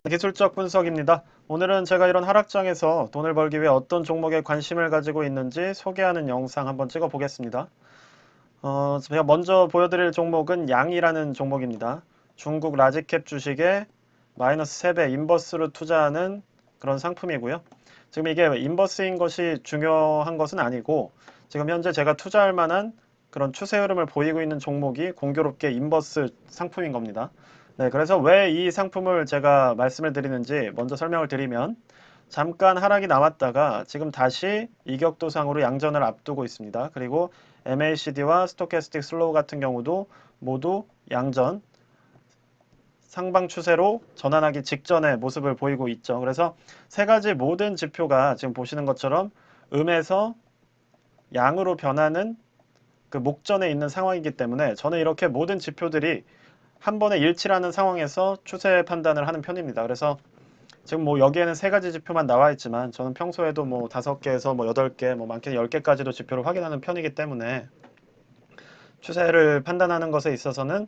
기술적 분석입니다. 오늘은 제가 이런 하락장에서 돈을 벌기 위해 어떤 종목에 관심을 가지고 있는지 소개하는 영상 한번 찍어 보겠습니다. 제가 먼저 보여드릴 종목은 양이라는 종목입니다. 중국 라지캡 주식에 마이너스 3배 인버스로 투자하는 그런 상품이고요. 지금 이게 인버스인 것이 중요한 것은 아니고 지금 현재 제가 투자할 만한 그런 추세 흐름을 보이고 있는 종목이 공교롭게 인버스 상품인 겁니다. 네, 그래서 왜 이 상품을 제가 말씀을 드리는지 먼저 설명을 드리면 잠깐 하락이 나왔다가 지금 다시 이격도상으로 양전을 앞두고 있습니다. 그리고 MACD와 스토캐스틱 슬로우 같은 경우도 모두 양전, 상방 추세로 전환하기 직전의 모습을 보이고 있죠. 그래서 세 가지 모든 지표가 지금 보시는 것처럼 음에서 양으로 변하는 그 목전에 있는 상황이기 때문에 저는 이렇게 모든 지표들이 한 번에 일치하는 상황에서 추세 판단을 하는 편입니다. 그래서 지금 뭐 여기에는 세 가지 지표만 나와 있지만 저는 평소에도 뭐 5개에서 뭐 8개, 뭐 많게는 10개까지도 지표를 확인하는 편이기 때문에 추세를 판단하는 것에 있어서는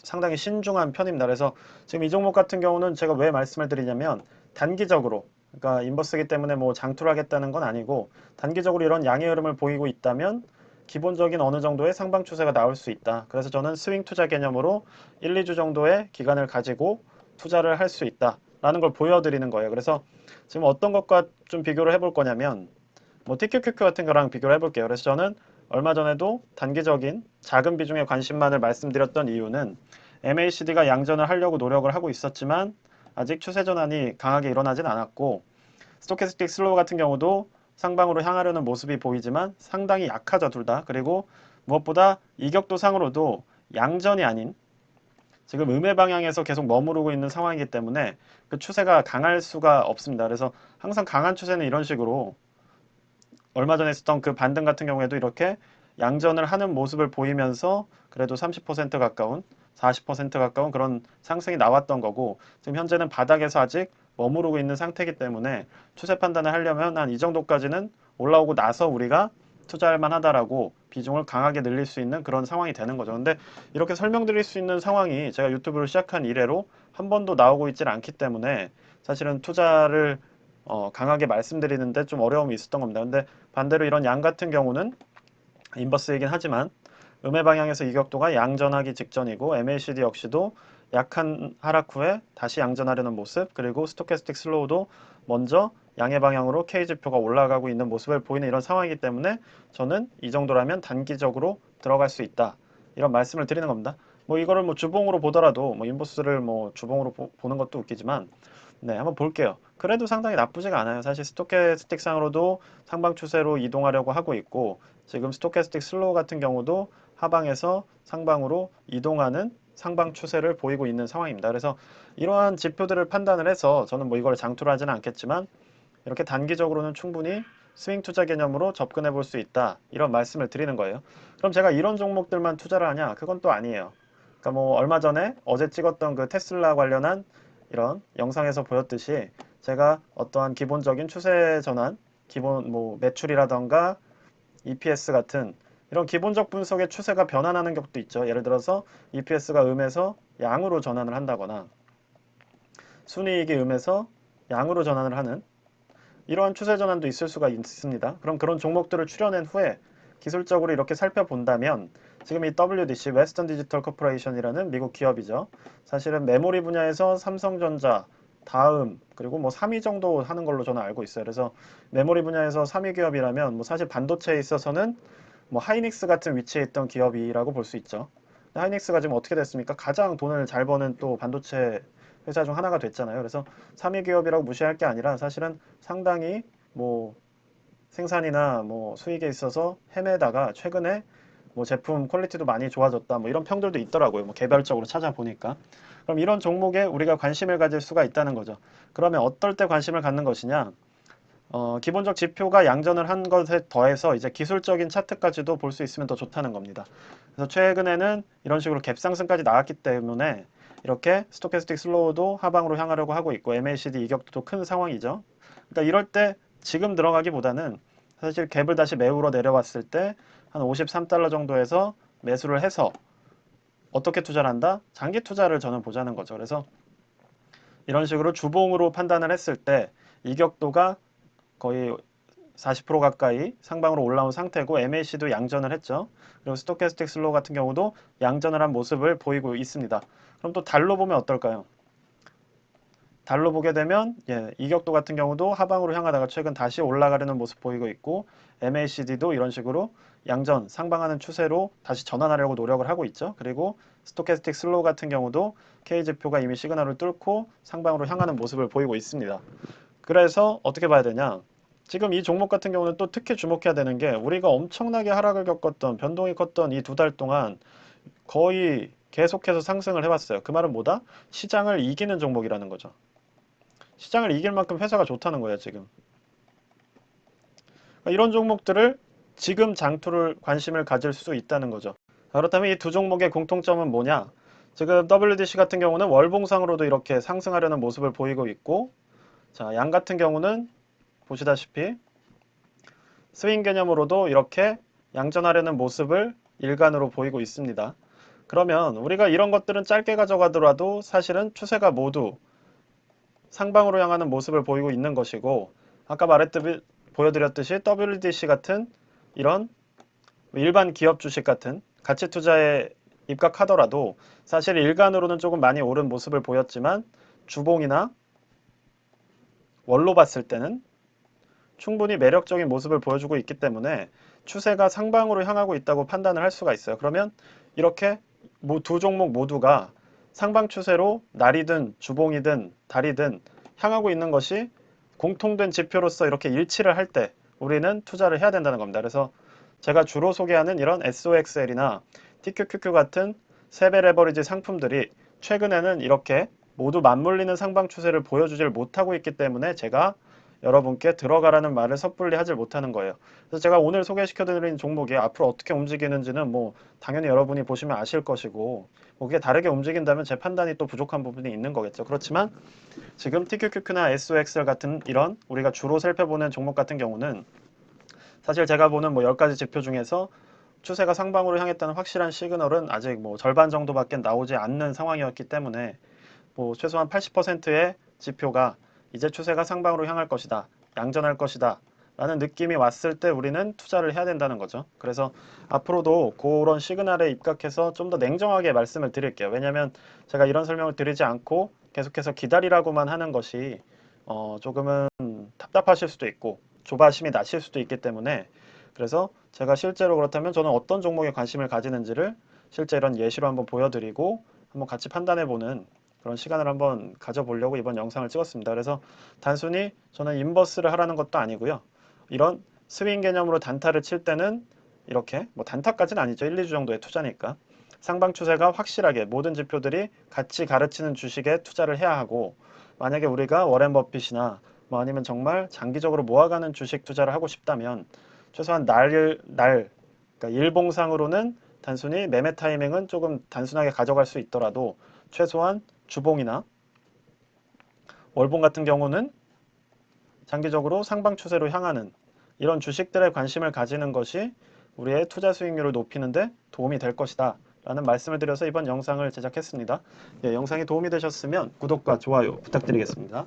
상당히 신중한 편입니다. 그래서 지금 이 종목 같은 경우는 제가 왜 말씀을 드리냐면 단기적으로, 그러니까 인버스기 때문에 뭐 장투를 하겠다는 건 아니고 단기적으로 이런 양의 흐름을 보이고 있다면 기본적인 어느 정도의 상방 추세가 나올 수 있다. 그래서 저는 스윙 투자 개념으로 1, 2주 정도의 기간을 가지고 투자를 할 수 있다 라는 걸 보여드리는 거예요. 그래서 지금 어떤 것과 좀 비교를 해볼 거냐면 뭐 TQQQ 같은 거랑 비교를 해볼게요. 그래서 저는 얼마 전에도 단기적인 작은 비중의 관심만을 말씀드렸던 이유는 MACD가 양전을 하려고 노력을 하고 있었지만 아직 추세 전환이 강하게 일어나진 않았고 스토캐스틱 슬로우 같은 경우도 상방으로 향하려는 모습이 보이지만 상당히 약하죠, 둘 다. 그리고 무엇보다 이격도상으로도 양전이 아닌 지금 음의 방향에서 계속 머무르고 있는 상황이기 때문에 그 추세가 강할 수가 없습니다. 그래서 항상 강한 추세는 이런 식으로 얼마 전에 있었던 그 반등 같은 경우에도 이렇게 양전을 하는 모습을 보이면서 그래도 30% 가까운 40% 가까운 그런 상승이 나왔던 거고 지금 현재는 바닥에서 아직 머무르고 있는 상태이기 때문에 추세 판단을 하려면 한 이 정도까지는 올라오고 나서 우리가 투자할 만하다라고 비중을 강하게 늘릴 수 있는 그런 상황이 되는 거죠. 근데 이렇게 설명드릴 수 있는 상황이 제가 유튜브를 시작한 이래로 한 번도 나오고 있질 않기 때문에 사실은 투자를 강하게 말씀드리는데 좀 어려움이 있었던 겁니다. 근데 반대로 이런 양 같은 경우는 인버스이긴 하지만 음의 방향에서 이격도가 양전하기 직전이고 MACD 역시도 약한 하락 후에 다시 양전하려는 모습 그리고 스토캐스틱 슬로우도 먼저 양의 방향으로 K지표가 올라가고 있는 모습을 보이는 이런 상황이기 때문에 저는 이 정도라면 단기적으로 들어갈 수 있다. 이런 말씀을 드리는 겁니다. 뭐 이거를 뭐 주봉으로 보더라도 뭐 인버스를 뭐 주봉으로 보는 것도 웃기지만 네, 한번 볼게요. 그래도 상당히 나쁘지가 않아요. 사실 스토캐스틱상으로도 상방 추세로 이동하려고 하고 있고 지금 스토캐스틱 슬로우 같은 경우도 하방에서 상방으로 이동하는 상방 추세를 보이고 있는 상황입니다. 그래서 이러한 지표들을 판단을 해서 저는 뭐 이걸 장투를 하지는 않겠지만 이렇게 단기적으로는 충분히 스윙 투자 개념으로 접근해 볼 수 있다. 이런 말씀을 드리는 거예요. 그럼 제가 이런 종목들만 투자를 하냐? 그건 또 아니에요. 그러니까 뭐 얼마 전에 어제 찍었던 그 테슬라 관련한 이런 영상에서 보였듯이 제가 어떠한 기본적인 추세 전환, 기본 뭐 매출이라던가 EPS 같은 이런 기본적 분석의 추세가 변환하는 것도 있죠. 예를 들어서 EPS가 음에서 양으로 전환을 한다거나 순이익이 음에서 양으로 전환을 하는 이러한 추세 전환도 있을 수가 있습니다. 그럼 그런 종목들을 추려낸 후에 기술적으로 이렇게 살펴본다면 지금 이 WDC 웨스턴 디지털 코퍼레이션이라는 미국 기업이죠. 사실은 메모리 분야에서 삼성전자 다음 그리고 뭐 3위 정도 하는 걸로 저는 알고 있어요. 그래서 메모리 분야에서 3위 기업이라면 뭐 사실 반도체에 있어서는 뭐 하이닉스 같은 위치에 있던 기업이라고 볼 수 있죠. 하이닉스가 지금 어떻게 됐습니까? 가장 돈을 잘 버는 또 반도체 회사 중 하나가 됐잖아요. 그래서 3위 기업이라고 무시할 게 아니라 사실은 상당히 뭐 생산이나 뭐 수익에 있어서 헤매다가 최근에 뭐 제품 퀄리티도 많이 좋아졌다 뭐 이런 평들도 있더라고요. 뭐 개별적으로 찾아보니까. 그럼 이런 종목에 우리가 관심을 가질 수가 있다는 거죠. 그러면 어떨 때 관심을 갖는 것이냐? 기본적 지표가 양전을 한 것에 더해서 이제 기술적인 차트까지도 볼 수 있으면 더 좋다는 겁니다. 그래서 최근에는 이런 식으로 갭상승까지 나왔기 때문에 이렇게 스토캐스틱 슬로우도 하방으로 향하려고 하고 있고 MACD 이격도도 큰 상황이죠. 그러니까 이럴 때 지금 들어가기보다는 사실 갭을 다시 매우러 내려왔을 때 한 53달러 정도에서 매수를 해서 어떻게 투자를 한다? 장기 투자를 저는 보자는 거죠. 그래서 이런 식으로 주봉으로 판단을 했을 때 이격도가 거의 40% 가까이 상방으로 올라온 상태고 MAC도 양전을 했죠. 그리고 스토캐스틱 슬로우 같은 경우도 양전을 한 모습을 보이고 있습니다. 그럼 또 달로 보면 어떨까요? 달로 보게 되면 이격도 같은 경우도 하방으로 향하다가 최근 다시 올라가려는 모습 보이고 있고 MACD도 이런 식으로 양전 상방하는 추세로 다시 전환하려고 노력을 하고 있죠. 그리고 스토캐스틱 슬로우 같은 경우도 K지표가 이미 시그널을 뚫고 상방으로 향하는 모습을 보이고 있습니다. 그래서 어떻게 봐야 되냐? 지금 이 종목 같은 경우는 또 특히 주목해야 되는 게 우리가 엄청나게 하락을 겪었던 변동이 컸던 이 2달 동안 거의 계속해서 상승을 해왔어요. 그 말은 뭐다? 시장을 이기는 종목이라는 거죠. 시장을 이길 만큼 회사가 좋다는 거예요, 지금. 그러니까 이런 종목들을 지금 장투를 관심을 가질 수 있다는 거죠. 그렇다면 이 두 종목의 공통점은 뭐냐? 지금 WDC 같은 경우는 월봉상으로도 이렇게 상승하려는 모습을 보이고 있고, 자, 양 같은 경우는 보시다시피 스윙 개념으로도 이렇게 양전하려는 모습을 일간으로 보이고 있습니다. 그러면 우리가 이런 것들은 짧게 가져가더라도 사실은 추세가 모두 상방으로 향하는 모습을 보이고 있는 것이고, 아까 보여드렸듯이 WDC 같은 이런 일반 기업 주식 같은 가치 투자에 입각하더라도 사실 일간으로는 조금 많이 오른 모습을 보였지만 주봉이나 월로 봤을 때는 충분히 매력적인 모습을 보여주고 있기 때문에 추세가 상방으로 향하고 있다고 판단을 할 수가 있어요. 그러면 이렇게 두 종목 모두가 상방 추세로 날이든 주봉이든 달이든 향하고 있는 것이 공통된 지표로서 이렇게 일치를 할 때 우리는 투자를 해야 된다는 겁니다. 그래서 제가 주로 소개하는 이런 SOXL이나 TQQQ 같은 세배 레버리지 상품들이 최근에는 이렇게 모두 맞물리는 상방 추세를 보여주질 못하고 있기 때문에 제가 여러분께 들어가라는 말을 섣불리 하질 못하는 거예요. 그래서 제가 오늘 소개시켜드린 종목이 앞으로 어떻게 움직이는지는 뭐 당연히 여러분이 보시면 아실 것이고 뭐 그게 다르게 움직인다면 제 판단이 또 부족한 부분이 있는 거겠죠. 그렇지만 지금 TQQQ나 SOXL 같은 이런 우리가 주로 살펴보는 종목 같은 경우는 사실 제가 보는 뭐 10가지 지표 중에서 추세가 상방으로 향했다는 확실한 시그널은 아직 뭐 절반 정도밖에 나오지 않는 상황이었기 때문에 뭐 최소한 80%의 지표가 이제 추세가 상방으로 향할 것이다, 양전할 것이다 라는 느낌이 왔을 때 우리는 투자를 해야 된다는 거죠. 그래서 앞으로도 그런 시그널에 입각해서 좀 더 냉정하게 말씀을 드릴게요. 왜냐하면 제가 이런 설명을 드리지 않고 계속해서 기다리라고만 하는 것이 조금은 답답하실 수도 있고 조바심이 나실 수도 있기 때문에 그래서 제가 실제로 그렇다면 저는 어떤 종목에 관심을 가지는지를 실제 이런 예시로 한번 보여드리고 한번 같이 판단해보는 그런 시간을 한번 가져보려고 이번 영상을 찍었습니다. 그래서 단순히 저는 인버스를 하라는 것도 아니고요. 이런 스윙 개념으로 단타를 칠 때는 이렇게 뭐 단타까지는 아니죠. 1, 2주 정도의 투자니까. 상방 추세가 확실하게 모든 지표들이 같이 가르치는 주식에 투자를 해야 하고 만약에 우리가 워렌 버핏이나 뭐 아니면 정말 장기적으로 모아가는 주식 투자를 하고 싶다면 최소한 그러니까 일봉상으로는 단순히 매매 타이밍은 조금 단순하게 가져갈 수 있더라도 최소한 주봉이나 월봉 같은 경우는 장기적으로 상방 추세로 향하는 이런 주식들에 관심을 가지는 것이 우리의 투자 수익률을 높이는 데 도움이 될 것이다 라는 말씀을 드려서 이번 영상을 제작했습니다. 영상이 도움이 되셨으면 구독과 좋아요 부탁드리겠습니다.